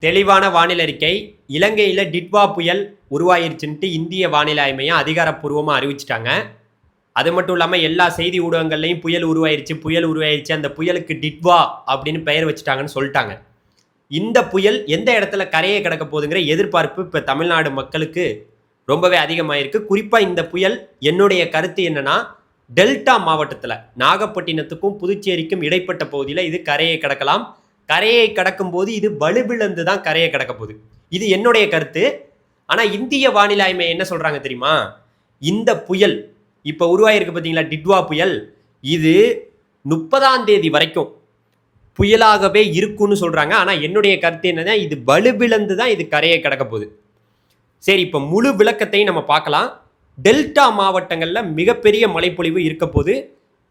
தெளிவான வானிலை அறிக்கை. இலங்கையில் டிட்வா புயல் உருவாயிருச்சுன்ட்டு இந்திய வானிலை ஆய்வு மையம் அதிகாரப்பூர்வமாக அறிவிச்சிட்டாங்க. அது மட்டும் இல்லாமல் எல்லா செய்தி ஊடகங்கள்லையும் புயல் உருவாயிருச்சு, அந்த புயலுக்கு டிட்வா அப்படின்னு பெயர் வச்சுட்டாங்கன்னு சொல்லிட்டாங்க. இந்த புயல் எந்த இடத்துல கரையை கடக்க போகுதுங்கிற எதிர்பார்ப்பு இப்போ தமிழ்நாடு மக்களுக்கு ரொம்பவே அதிகமாயிருக்கு. குறிப்பாக இந்த புயல் என்னுடைய கருத்து என்னன்னா, டெல்டா மாவட்டத்தில் நாகப்பட்டினத்துக்கும் புதுச்சேரிக்கும் இடைப்பட்ட பகுதியில் இது கரையை கடக்கலாம். கரையை கடக்கும் போது இது வலுவிழந்து தான் கரையை கடக்க போகுது. இது என்னுடைய கருத்து. ஆனால் இந்திய வானிலை ஆய்வு மையம் என்ன சொல்கிறாங்க தெரியுமா? இந்த புயல் இப்போ உருவாயிருக்கு பார்த்தீங்களா, டிட்வா புயல், இது 30ஆம் தேதி வரைக்கும் புயலாகவே இருக்குன்னு சொல்கிறாங்க. ஆனால் என்னுடைய கருத்து என்னன்னா, இது வலுவிழந்து தான் இது கரையை கடக்க போகுது. சரி, இப்போ முழு விளக்கத்தையும் நம்ம பார்க்கலாம். டெல்டா மாவட்டங்களில் மிகப்பெரிய மழைப்பொழிவு இருக்க போது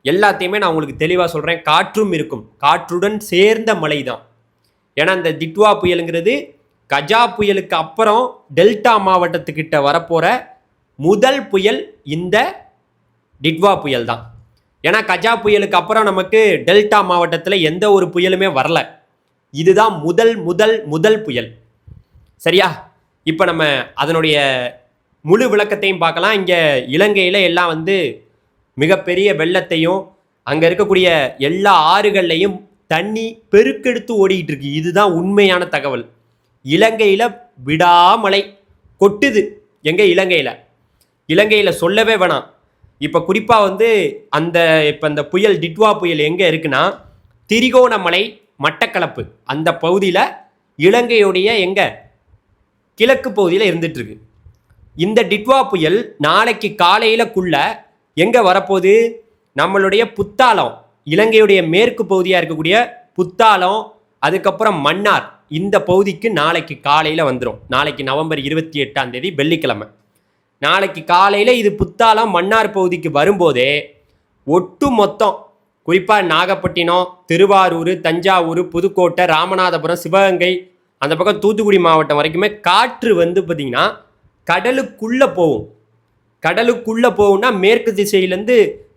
எல்லாத்தையுமே நான் உங்களுக்கு தெளிவாக சொல்கிறேன். காற்றும் இருக்கும், காற்றுடன் சேர்ந்த மழை தான். ஏன்னா இந்த டிட்வா புயலுங்கிறது கஜா புயலுக்கு அப்புறம் டெல்டா மாவட்டத்துக்கிட்ட வரப்போகிற முதல் புயல் இந்த டிட்வா புயல் தான். ஏன்னா கஜா புயலுக்கு அப்புறம் நமக்கு டெல்டா மாவட்டத்தில் எந்த ஒரு புயலுமே வரல. இதுதான் முதல் புயல். சரியா? இப்போ நம்ம அதனுடைய முழு விளக்கத்தையும் பார்க்கலாம். இங்கே இலங்கையில் எல்லாம் மிகப்பெரிய வெள்ளத்தையும் அங்கே இருக்கக்கூடிய எல்லா ஆறுகள்லையும் தண்ணி பெருக்கெடுத்து ஓடிக்கிட்டு இருக்கு. இதுதான் உண்மையான தகவல். இலங்கையில் விடாமலை கொட்டுது. எங்கே? இலங்கையில் சொல்லவே வேணாம். இப்போ குறிப்பாக இப்போ இந்த புயல் டிட்வா புயல் எங்கே இருக்குன்னா, திரிகோணமலை மட்டக்களப்பு அந்த பகுதியில் இலங்கையுடைய கிழக்கு பகுதியில் இருந்துட்டு இருக்கு. இந்த டிட்வா புயல் நாளைக்கு காலையிலக்குள்ள எங்கே வரப்போகுது? நம்மளுடைய புத்தாலம், இலங்கையுடைய மேற்கு பகுதியாக இருக்கக்கூடிய புத்தாலம், அதுக்கப்புறம் மன்னார், இந்த பகுதிக்கு நாளைக்கு காலையில் வந்துடும். நாளைக்கு நவம்பர் 28ஆம் தேதி வெள்ளிக்கிழமை. நாளைக்கு காலையில் இது புத்தாலம் மன்னார் பகுதிக்கு வரும்போதே ஒட்டு மொத்தம் குறிப்பாக நாகப்பட்டினம், திருவாரூர், தஞ்சாவூர், புதுக்கோட்டை, ராமநாதபுரம், சிவகங்கை, அந்த பக்கம் தூத்துக்குடி மாவட்டம் வரைக்குமே காற்று பார்த்திங்கன்னா கடலுக்குள்ளே போகும். கடலுக்குள்ளே போகும்னா மேற்கு திசையிலேருந்து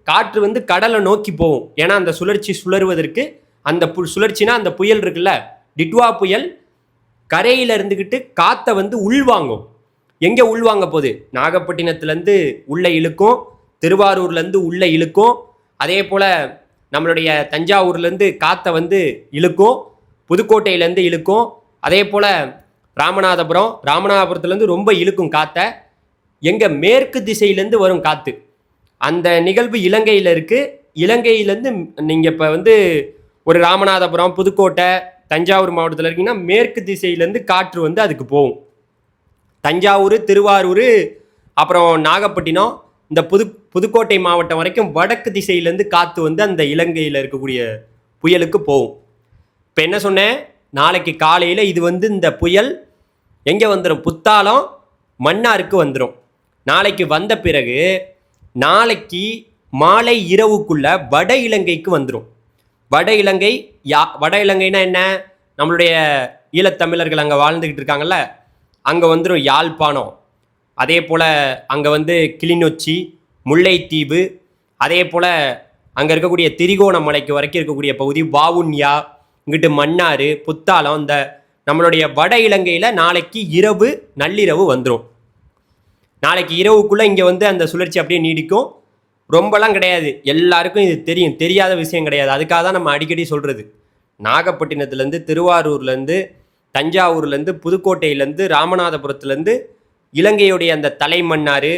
காற்று கடலை நோக்கி போகும். ஏன்னா அந்த சுழற்சி சுழறுவதற்கு, அந்த சுழற்சினா அந்த புயல் இருக்குல்ல, டிட்வா புயல் கரையில் இருந்துக்கிட்டு காற்றை உள்வாங்கும். எங்கே உள்வாங்க போகுது? நாகப்பட்டினத்துலேருந்து உள்ளே இழுக்கும், திருவாரூர்லேருந்து உள்ளே இழுக்கும், அதே போல் நம்மளுடைய தஞ்சாவூர்லேருந்து காற்றை இழுக்கும், புதுக்கோட்டையிலேருந்து இழுக்கும், அதே போல் ராமநாதபுரத்துலேருந்து ரொம்ப இழுக்கும் காற்றை. எங்கே? மேற்கு திசையிலேருந்து வரும் காற்று. அந்த நிகழ்வு இலங்கையில் இருக்குது. இலங்கையிலேருந்து நீங்கள் இப்போ ஒரு ராமநாதபுரம், புதுக்கோட்டை, தஞ்சாவூர் மாவட்டத்தில் இருக்கீங்கன்னா மேற்கு திசையிலேருந்து காற்று அதுக்கு போகும். தஞ்சாவூர், திருவாரூர், அப்புறம் நாகப்பட்டினம், இந்த புதுக்கோட்டை மாவட்டம் வரைக்கும் வடக்கு திசையிலேருந்து காற்று அந்த இலங்கையில் இருக்கக்கூடிய புயலுக்கு போகும். இப்போ என்ன சொன்னேன்? நாளைக்கு காலையில் இது இந்த புயல் எங்கே வந்துடும்? புத்தாலம் மன்னாருக்கு வந்துடும். நாளைக்கு வந்த பிறகு நாளைக்கு மாலை இரவுக்குள்ள வட இலங்கைக்கு வந்துடும். வட இலங்கைனா என்ன? நம்மளுடைய ஈழத்தமிழர்கள் அங்கே வாழ்ந்துக்கிட்டு இருக்காங்கல்ல, அங்கே வந்துடும் யாழ்ப்பாணம், அதே போல் அங்கே கிளிநொச்சி, முல்லைத்தீவு, அதே போல் அங்கே இருக்கக்கூடிய திரிகோணமலைக்கு வரைக்கும் இருக்கக்கூடிய பகுதி, வாவுன்யா, இங்கிட்டு மன்னார், புத்தாலம், இந்த நம்மளுடைய வட இலங்கையில் நாளைக்கு இரவு நள்ளிரவு வந்துடும். நாளைக்கு இரவுக்குள்ளே இங்கே அந்த சுழற்சி அப்படியே நீடிக்கும். ரொம்பலாம் கிடையாது, எல்லாருக்கும் இது தெரியும், தெரியாத விஷயம் கிடையாது. அதுக்காக தான் நம்ம அடிக்கடி சொல்கிறது. நாகப்பட்டினத்துலேருந்து, திருவாரூர்லேருந்து, தஞ்சாவூர்லேருந்து, புதுக்கோட்டையிலேருந்து, ராமநாதபுரத்துலேருந்து இலங்கையுடைய அந்த தலைமன்னார்,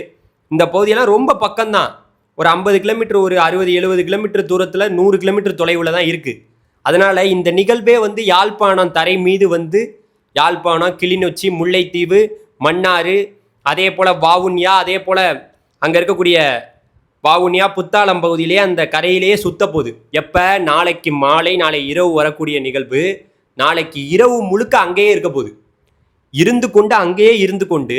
இந்த பகுதியெல்லாம் ரொம்ப பக்கம்தான். ஒரு 50 கிலோமீட்டர், ஒரு 60-70 கிலோமீட்டர் தூரத்தில், 100 கிலோமீட்டர் தொலைவில் தான் இருக்குது. அதனால் இந்த நிகழ்வே யாழ்ப்பாணம் தரை மீது யாழ்ப்பாணம், கிளிநொச்சி, முல்லைத்தீவு, மன்னார், அதே போல் வாவுன்யா, அதே போல் அங்கே இருக்கக்கூடிய வாவுன்யா, புத்தாலம் பகுதியிலே அந்த கரையிலேயே சுத்த போகுது. எப்போ? நாளைக்கு மாலை, நாளை இரவு வரக்கூடிய நிகழ்வு நாளைக்கு இரவு முழுக்க அங்கேயே இருக்க போகுது. அங்கேயே இருந்து கொண்டு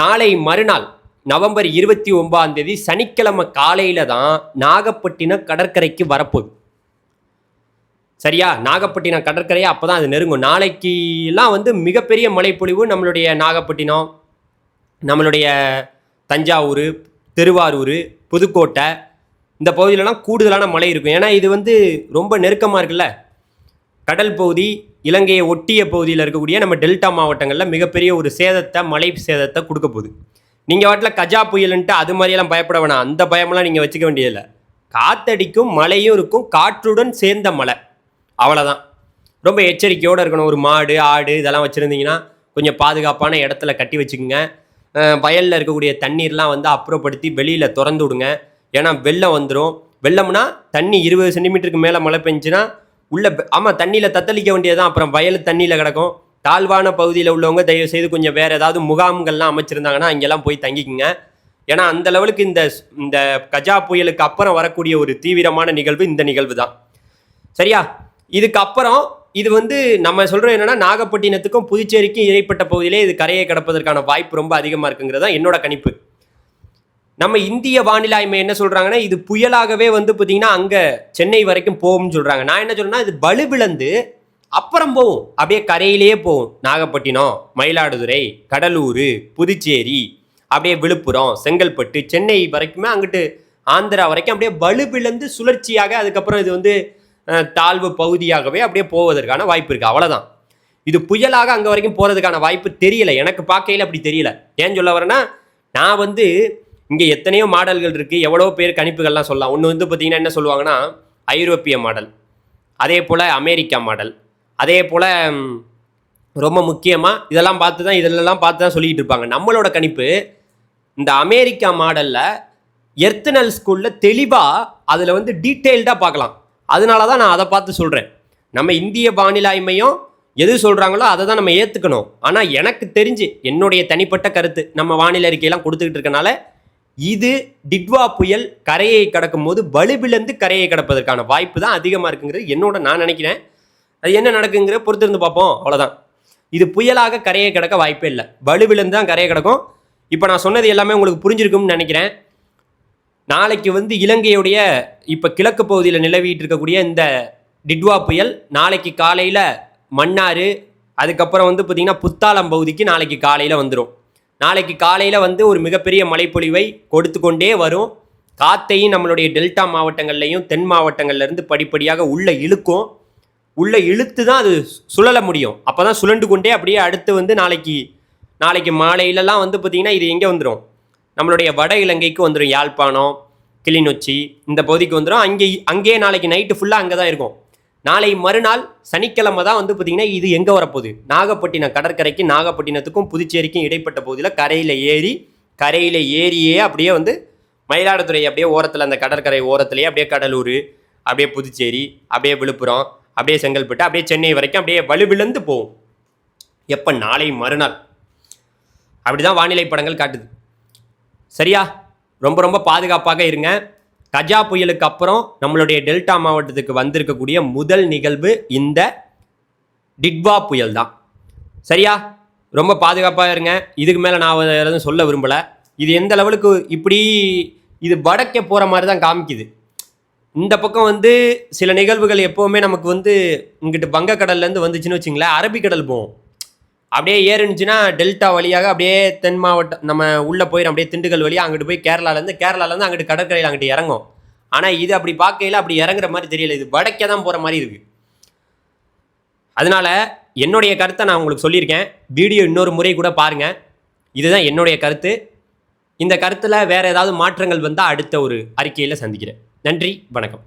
நாளை மறுநாள் நவம்பர் 29ஆம் தேதி சனிக்கிழமை காலையில் தான் நாகப்பட்டினம் கடற்கரைக்கு வரப்போகுது. சரியா? நாகப்பட்டினம் கடற்கரையை அப்போ தான் அது நெருங்கும். நாளைக்கெல்லாம் மிகப்பெரிய மழைப்பொழிவு நம்மளுடைய நாகப்பட்டினம், நம்மளுடைய தஞ்சாவூர், திருவாரூர், புதுக்கோட்டை, இந்த பகுதியிலலாம் கூடுதலான மழை இருக்கும். ஏன்னா இது ரொம்ப நெருக்கமாக இருக்குல்ல. கடல் பகுதி, இலங்கையை ஒட்டிய பகுதியில் இருக்கக்கூடிய நம்ம டெல்டா மாவட்டங்களில் மிகப்பெரிய ஒரு சேதத்தை, மழை சேதத்தை கொடுக்க போகுது. நீங்கள் வாட்டில் கஜா புயலுன்ட்டு அது மாதிரியெல்லாம் பயப்பட வேணாம். அந்த பயமெல்லாம் நீங்கள் வச்சுக்க வேண்டியதில்லை. காற்றடிக்கும், மழையும் இருக்கும், காற்றுடன் சேர்ந்த மழை, அவ்வளோதான். ரொம்ப எச்சரிக்கையோடு இருக்கணும். ஒரு மாடு, ஆடு இதெல்லாம் வச்சுருந்தீங்கன்னா கொஞ்சம் பாதுகாப்பான இடத்துல கட்டி வச்சுக்கோங்க. வயலில் இருக்கக்கூடிய தண்ணீர்லாம் வந்து அப்புறப்படுத்தி வெளியில் திறந்து விடுங்க. ஏன்னா வெள்ளம் வந்துடும். வெள்ளம்னா தண்ணி 20 சென்டிமீட்டருக்கு மேலே மழை பெஞ்சுன்னா உள்ள ஆமாம் தண்ணியில் தத்தளிக்க வேண்டியதான். அப்புறம் வயல் தண்ணியில் கிடக்கும். தாழ்வான பகுதியில் உள்ளவங்க தயவுசெய்து கொஞ்சம் வேறு ஏதாவது முகாம்கள்லாம் அமைச்சிருந்தாங்கன்னா அங்கெல்லாம் போய் தங்கிக்குங்க. ஏன்னா அந்த லெவலுக்கு இந்த கஜா புயலுக்கு அப்புறம் வரக்கூடிய ஒரு தீவிரமான நிகழ்வு இந்த நிகழ்வு தான். சரியா? இதுக்கப்புறம் இது வந்து நம்ம சொல்கிறோம் என்னென்னா, நாகப்பட்டினத்துக்கும் புதுச்சேரிக்கும் இடைப்பட்ட பகுதியிலே இது கரையை கடப்பதற்கான வாய்ப்பு ரொம்ப அதிகமாக இருக்குங்கிறது தான் என்னோட கணிப்பு. நம்ம இந்திய வானிலை ஆய்வு என்ன சொல்கிறாங்கன்னா, இது புயலாகவே வந்து பார்த்தீங்கன்னா அங்கே சென்னை வரைக்கும் போகும்னு சொல்கிறாங்க. நான் என்ன சொல்கிறேன்னா, இது வலுவிழந்து அப்புறம் போகும், அப்படியே கரையிலேயே போகும். நாகப்பட்டினம், மயிலாடுதுறை, கடலூர், புதுச்சேரி, அப்படியே விழுப்புரம், செங்கல்பட்டு, சென்னை வரைக்குமே அங்கிட்டு ஆந்திரா வரைக்கும் அப்படியே வலுவிழந்து சுழற்சியாக அதுக்கப்புறம் இது வந்து தாழ்வு பகுதியாகவே அப்படியே போவதற்கான வாய்ப்பு இருக்குது. அவ்வளோதான். இது புயலாக அங்கே வரைக்கும் போகிறதுக்கான வாய்ப்பு தெரியல. எனக்கு பார்க்கையில் அப்படி தெரியல. ஏன்னு சொல்ல வரேன்னா, நான் வந்து இங்கே எத்தனையோ மாடல்கள் இருக்குது, எவ்வளோ பேர் கணிப்புகள்லாம் சொல்லலாம். ஒன்று வந்து பார்த்திங்கன்னா என்ன சொல்லுவாங்கன்னா, ஐரோப்பிய மாடல், அதே போல் அமெரிக்கா மாடல், அதே போல் ரொம்ப முக்கியமாக இதெல்லாம் பார்த்து தான் சொல்லிக்கிட்டு இருப்பாங்க. நம்மளோட கணிப்பு இந்த அமெரிக்கா மாடலில் எர்த்தனல் ஸ்கூலில் தெளிவாக அதில் வந்து டீட்டெயில்டாக பார்க்கலாம். அதனால தான் நான் அதை பார்த்து சொல்கிறேன். நம்ம இந்திய வானிலை மையம் எது சொல்கிறாங்களோ அதை தான் நம்ம ஏற்றுக்கணும். ஆனால் எனக்கு தெரிஞ்சு என்னுடைய தனிப்பட்ட கருத்து, நம்ம வானிலை அறிக்கையெல்லாம் கொடுத்துக்கிட்டு இருக்கனால இது டிட்வா புயல் கரையை கடக்கும் போது வலுவிழந்து கரையை கடப்பதற்கான வாய்ப்பு தான் அதிகமாக இருக்குங்கிறது நான் நினைக்கிறேன். அது என்ன நடக்குங்கிற பொறுத்திருந்து பார்ப்போம். அவ்வளோதான். இது புயலாக கரையை கடக்க வாய்ப்பே இல்லை. வலுவிழந்து தான் கரையை கிடக்கும். இப்போ நான் சொன்னது எல்லாமே உங்களுக்கு புரிஞ்சிருக்கும்னு நினைக்கிறேன். நாளைக்கு வந்து இலங்கையுடைய இப்போ கிழக்கு பகுதியில் நிலவிட்டு இருக்கக்கூடிய இந்த டிட்வா புயல் நாளைக்கு காலையில் மன்னார், அதுக்கப்புறம் வந்து பார்த்திங்கன்னா புத்தாலம் பகுதிக்கு நாளைக்கு காலையில் வந்துடும். நாளைக்கு காலையில் வந்து ஒரு மிகப்பெரிய மழைப்பொழிவை கொடுத்து கொண்டே வரும். காற்றையும் நம்மளுடைய டெல்டா மாவட்டங்கள்லையும் தென் மாவட்டங்கள்லேருந்து படிப்படியாக உள்ளே இழுக்கும். உள்ளே இழுத்து தான் அது சுழல முடியும். அப்போ தான் சுழண்டு கொண்டே அப்படியே அடுத்து வந்து நாளைக்கு மாலையிலலாம் வந்து பார்த்திங்கன்னா இது எங்கே வந்துடும், நம்மளுடைய வட இலங்கைக்கு வந்துடும். யாழ்ப்பாணம், கிளிநொச்சி இந்த பகுதிக்கு வந்துடும். அங்கேயே நாளைக்கு நைட்டு ஃபுல்லாக அங்கே தான் இருக்கும். நாளை மறுநாள் சனிக்கிழமை தான் வந்து பார்த்திங்கன்னா இது எங்கே வரப்போகுது, நாகப்பட்டினம் கடற்கரைக்கு, நாகப்பட்டினத்துக்கும் புதுச்சேரிக்கும் இடைப்பட்ட பகுதியில் கரையில் ஏரியே அப்படியே வந்து மயிலாடுதுறை அப்படியே ஓரத்தில் அந்த கடற்கரை ஓரத்துலேயே அப்படியே கடலூர், அப்படியே புதுச்சேரி, அப்படியே விழுப்புரம், அப்படியே செங்கல்பட்டு, அப்படியே சென்னை வரைக்கும் அப்படியே வலுவிழந்து போகும். எப்போ? நாளை மறுநாள். அப்படி தான் வானிலை படங்கள் காட்டுது. சரியா? ரொம்ப ரொம்ப பாதுகாப்பாக இருங்க. கஜா புயலுக்கு அப்புறம் நம்மளுடைய டெல்டா மாவட்டத்துக்கு வந்திருக்கக்கூடிய முதல் நிகழ்வு இந்த டிட்வா புயல் தான். சரியா? ரொம்ப பாதுகாப்பாக இருங்க. இதுக்கு மேலே நான் எதுவும் சொல்ல விரும்பலை. இது எந்த லெவலுக்கு இப்படி இது வடக்கே போகிற மாதிரி தான் காமிக்குது. இந்த பக்கம் வந்து சில நிகழ்வுகள் எப்போவுமே நமக்கு வந்து இங்கிட்டு வங்கக்கடல்லேருந்து வந்துச்சுன்னு வச்சுங்களேன், அரபிக்கடல் போகும். அப்படியே ஏறுனுச்சுன்னா டெல்டா வழியாக அப்படியே தென் மாவட்டம் நம்ம உள்ளே போயிடும். அப்படியே திண்டுக்கல் வழியாக அங்கிட்டு போய் கேரளாலேருந்து அங்கிட்டு கடற்கரையில் அங்கிட்டு இறங்கும். ஆனால் இது அப்படி பார்க்கையில் அப்படி இறங்குற மாதிரி தெரியல. இது வடக்கே தான் போகிற மாதிரி இருக்குது. அதனால் என்னுடைய கருத்தை நான் உங்களுக்கு சொல்லியிருக்கேன். வீடியோ இன்னொரு முறை கூட பாருங்கள். இதுதான் என்னுடைய கருத்து. இந்த கருத்தில் வேறு ஏதாவது மாற்றங்கள் வந்தால் அடுத்த ஒரு அறிக்கையில் சந்திக்கிறேன். நன்றி, வணக்கம்.